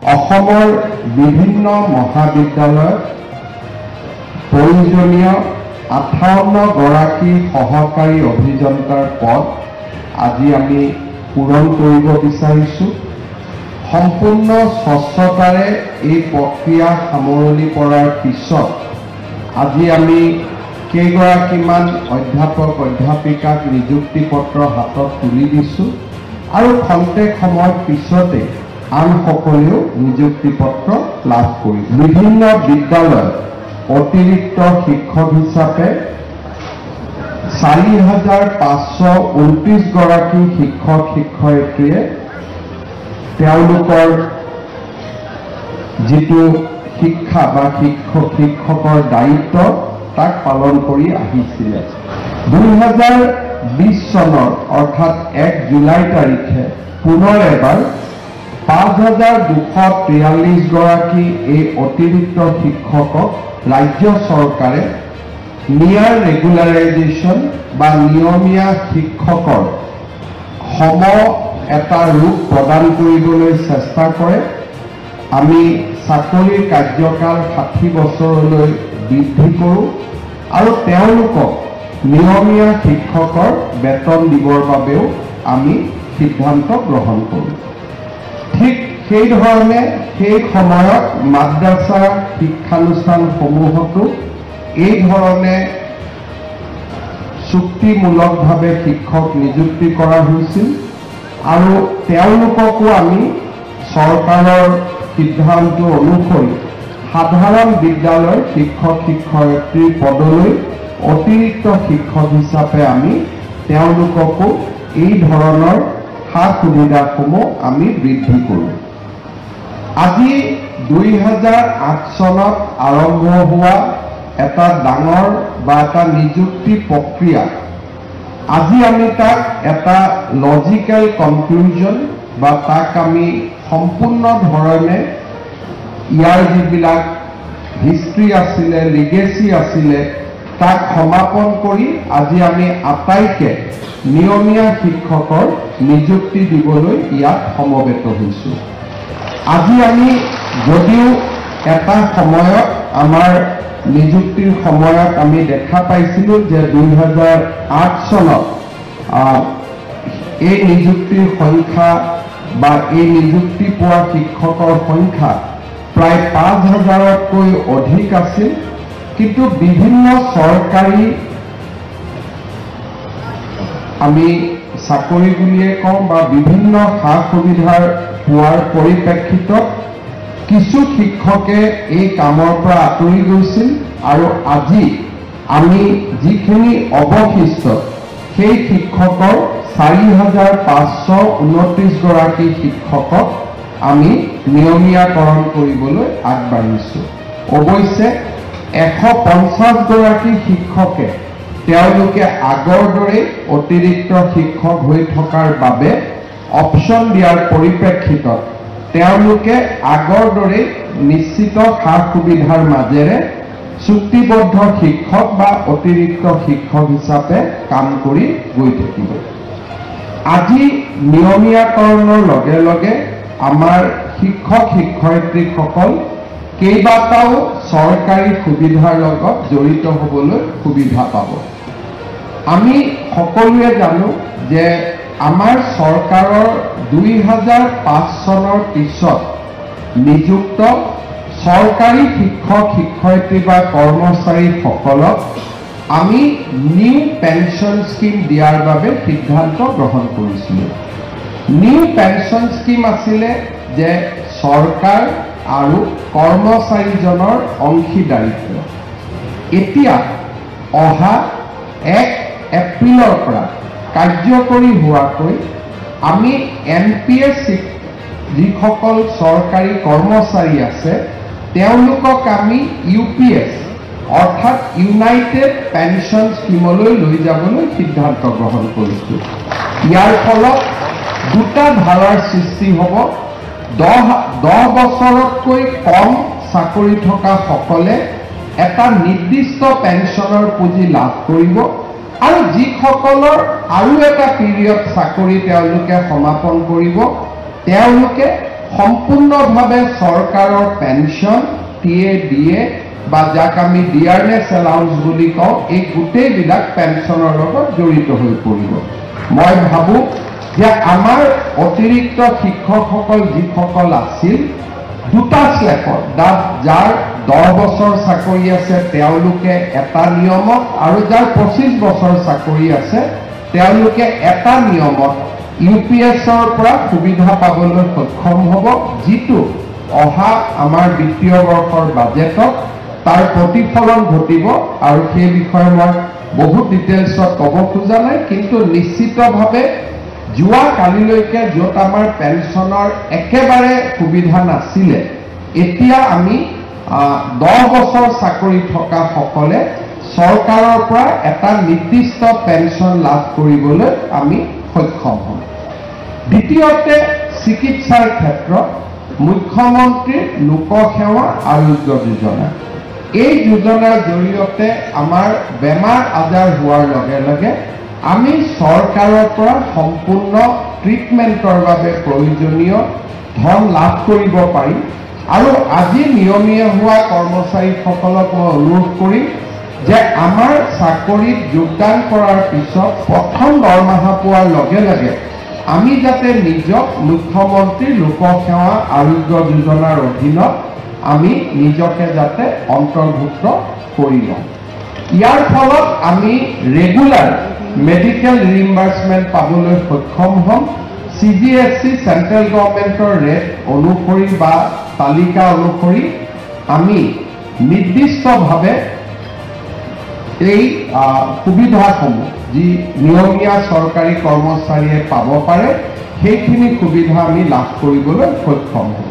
অসমৰ বিভিন্ন মহাবিদ্যালয়ত প্ৰয়োজনীয় 58 গৰাকী সহকাৰী অভিযন্তাৰ পদ আজি আমি পূৰণ কৰিব বিচাৰিছোঁ। সম্পূৰ্ণ স্বচ্ছতাৰে এই প্ৰক্ৰিয়া সামৰণি পৰাৰ পিছত আজি আমি কেইগৰাকীমান অধ্যাপক অধ্যাপিকাক নিযুক্তি পত্ৰ হাতত তুলি দিছোঁ আৰু খন্তেক সময়ৰ পিছতে আন সকলেও নিযুক্তি পত্ৰ লাভ কৰিব। বিভিন্ন বিদ্যালয়ত অতিৰিক্ত শিক্ষক হিচাপে 4,529 গৰাকী শিক্ষক শিক্ষয়িত্ৰীয়ে তেওঁলোকৰ যিটো শিক্ষা বা শিক্ষকৰ দায়িত্ব তাক পালন কৰি আহিছিল। 2020 চনৰ অৰ্থাৎ 1 জুলাই তাৰিখে পুনৰ এবাৰ 5,243 গৰাকী এই অতিৰিক্ত শিক্ষকক ৰাজ্য চৰকাৰে নিয়াৰ ৰেগুলাৰাইজেশ্যন বা নিয়মীয়া শিক্ষকৰ সম এটা ৰূপ প্ৰদান কৰিবলৈ চেষ্টা কৰে। আমি চাকৰিৰ কাৰ্যকাল 60 বছৰলৈ বৃদ্ধি কৰোঁ আৰু তেওঁলোকক নিয়মীয়া শিক্ষকৰ বেতন দিবৰ বাবেও আমি সিদ্ধান্ত গ্ৰহণ কৰোঁ। ঠিক সেইধৰণে সেই সময়ত মাদ্ৰাছা শিক্ষানুষ্ঠানসমূহতো এই ধৰণে চুক্তিমূলকভাৱে শিক্ষক নিযুক্তি কৰা হৈছিল আৰু তেওঁলোককো আমি চৰকাৰৰ সিদ্ধান্ত অনুসৰি সাধাৰণ বিদ্যালয়ৰ শিক্ষক শিক্ষয়িত্ৰীৰ পদলৈ অতিৰিক্ত শিক্ষক হিচাপে আমি তেওঁলোককো এই ধৰণৰ সা সুবিধাসমূহ আমি বৃদ্ধি কৰোঁ। আজি 2008 চনত আৰম্ভ হোৱা এটা ডাঙৰ বা এটা নিযুক্তি প্ৰক্ৰিয়া আজি আমি তাক এটা লজিকেল কনক্লুজন বা তাক আমি সম্পূৰ্ণ ধৰণে ইয়াৰ যিবিলাক হিষ্ট্ৰী আছিলে লিগেচি আছিলে তাক সমাপন কৰি আজি আমি আটাইকে নিয়মীয়া শিক্ষকৰ নিযুক্তি দিবলৈ ইয়াত সমবেত হৈছোঁ। আজি আমি যদিও এটা সময়ত আমাৰ নিযুক্তিৰ সময়ত আমি দেখা পাইছিলোঁ যে 2008 চনত এই নিযুক্তিৰ সংখ্যা বা এই নিযুক্তি পোৱা শিক্ষকৰ সংখ্যা প্ৰায় 5,000তকৈ অধিক আছিল, কিন্তু বিভিন্ন চৰকাৰী আমি চাকৰি বুলিয়ে কওঁ বা বিভিন্ন সা সুবিধাৰ পোৱাৰ পৰিপ্ৰেক্ষিতত কিছু শিক্ষকে এই কামৰ পৰা আঁতৰি গৈছিল আৰু আজি আমি যিখিনি অৱশিষ্ট সেই শিক্ষকৰ 4,529 গৰাকী শিক্ষকক আমি নিয়মীয়াকৰণ কৰিবলৈ আগবাঢ়িছোঁ। অৱশ্যে 150 গৰাকী শিক্ষকে তেওঁলোকে আগৰ দৰে অতিৰিক্ত শিক্ষক হৈ থকাৰ বাবে অপশ্যন দিয়াৰ পৰিপ্ৰেক্ষিতত তেওঁলোকে আগৰ দৰে নিশ্চিত সা সুবিধাৰ মাজেৰে চুক্তিবদ্ধ শিক্ষক বা অতিৰিক্ত শিক্ষক হিচাপে কাম কৰি গৈ থাকিব। আজি নিয়মীয়াকৰণৰ লগে লগে আমাৰ শিক্ষক শিক্ষয়িত্ৰীসকল কেইবাটাও চৰকাৰী সুবিধাৰ লগত জড়িত হ'বলৈ সুবিধা পাব। আমি সকলোৱে জানো যে আমাৰ চৰকাৰৰ 2005 চনৰ পিছত নিযুক্ত চৰকাৰী শিক্ষক শিক্ষয়িত্ৰী বা কৰ্মচাৰীসকলক আমি নিউ পেনশ্যন স্কিম দিয়াৰ বাবে সিদ্ধান্ত গ্ৰহণ কৰিছিলোঁ। নিউ পেনশ্যন স্কিম আছিলে যে চৰকাৰ আৰু কৰ্মচাৰীজনৰ অংশীদাৰিত্ব। এতিয়া অহা 1 এপ্ৰিলৰ পৰা কাৰ্যকৰী হোৱাকৈ আমি NPS যিসকল চৰকাৰী কৰ্মচাৰী আছে তেওঁলোকক আমি UPS অৰ্থাৎ ইউনাইটেড পেনশ্যন স্কিমলৈ লৈ যাবলৈ সিদ্ধান্ত গ্ৰহণ কৰিছোঁ। ইয়াৰ ফলত দুটা ধাৰাৰ সৃষ্টি হ'ব। 10 বছৰতকৈ কম চাকৰি থকা সকলে এটা নিৰ্দিষ্ট পেনশ্যনৰ পুঁজি লাভ কৰিব আৰু যিসকলৰ আৰু এটা পিৰিয়ড চাকৰি তেওঁলোকে সমাপন কৰিব তেওঁলোকে সম্পূৰ্ণভাৱে চৰকাৰৰ পেঞ্চন টিএ ডিএ বা যাক আমি ডিয়াৰনেছ এলাউন্স বুলি কওঁ এই গোটেইবিলাক পেঞ্চনৰ লগত জড়িত হৈ পৰিব। মই ভাবোঁ যে আমাৰ অতিৰিক্ত শিক্ষকসকল যিসকল আছিল দুটা স্লেপত যাৰ 10 বছৰ চাকৰি আছে তেওঁলোকে এটা নিয়মত আৰু যাৰ 25 বছৰ চাকৰি আছে তেওঁলোকে এটা নিয়মত ইউপিএছৰ পৰা সুবিধা পাবলৈ সক্ষম হ'ব, যিটো অহা আমাৰ বিত্তীয় বৰ্ষৰ বাজেটত তাৰ প্ৰতিফলন ঘটিব। আৰু সেই বিষয়ে মই বহুত ডিটেইলছত ক'ব খোজা নাই, কিন্তু নিশ্চিতভাৱে যোৱা কালিলৈকে য'ত আমাৰ পেঞ্চনৰ একেবাৰে সুবিধা নাছিলে, এতিয়া আমি 10 বছৰ চাকৰি থকা সকলে চৰকাৰৰ পৰা এটা নিৰ্দিষ্ট পেঞ্চন লাভ কৰিবলৈ আমি সক্ষম হ'ম। দ্বিতীয়তে চিকিৎসাৰ ক্ষেত্ৰত মুখ্যমন্ত্ৰীৰ লোকসেৱা আৰোগ্য যোজনা, এই যোজনাৰ জৰিয়তে আমাৰ বেমাৰ আজাৰ হোৱাৰ লগে লগে আমি চৰকাৰৰ পৰা সম্পূৰ্ণ ট্ৰিটমেণ্টৰ বাবে প্ৰয়োজনীয় ধন লাভ কৰিব পাৰিম। আৰু আজি নিয়মীয়া হোৱা কৰ্মচাৰীসকলক মই অনুৰোধ কৰিম যে আমাৰ চাকৰিত যোগদান কৰাৰ পিছত প্ৰথম দৰমহা পোৱাৰ লগে লগে আমি যাতে নিজক মুখ্যমন্ত্ৰীৰ লোকসেৱা আৰোগ্য যোজনাৰ অধীনত আমি নিজকে যাতে অন্তৰ্ভুক্ত কৰি লওঁ। ইয়াৰ ফলত আমি ৰেগুলাৰ মেডিকেল ৰিইম্বাৰ্সমেণ্ট পাবলৈ সক্ষম হ'ম। CGHC চেন্ট্ৰেল গভৰ্ণমেণ্টৰ ৰেট অনুসৰি বা তালিকা অনুসৰি আমি নিৰ্দিষ্টভাৱে এই সুবিধাসমূহ যি নিয়মীয়া চৰকাৰী কৰ্মচাৰীয়ে পাব পাৰে সেইখিনি সুবিধা আমি লাভ কৰিবলৈ সক্ষম হ'ম।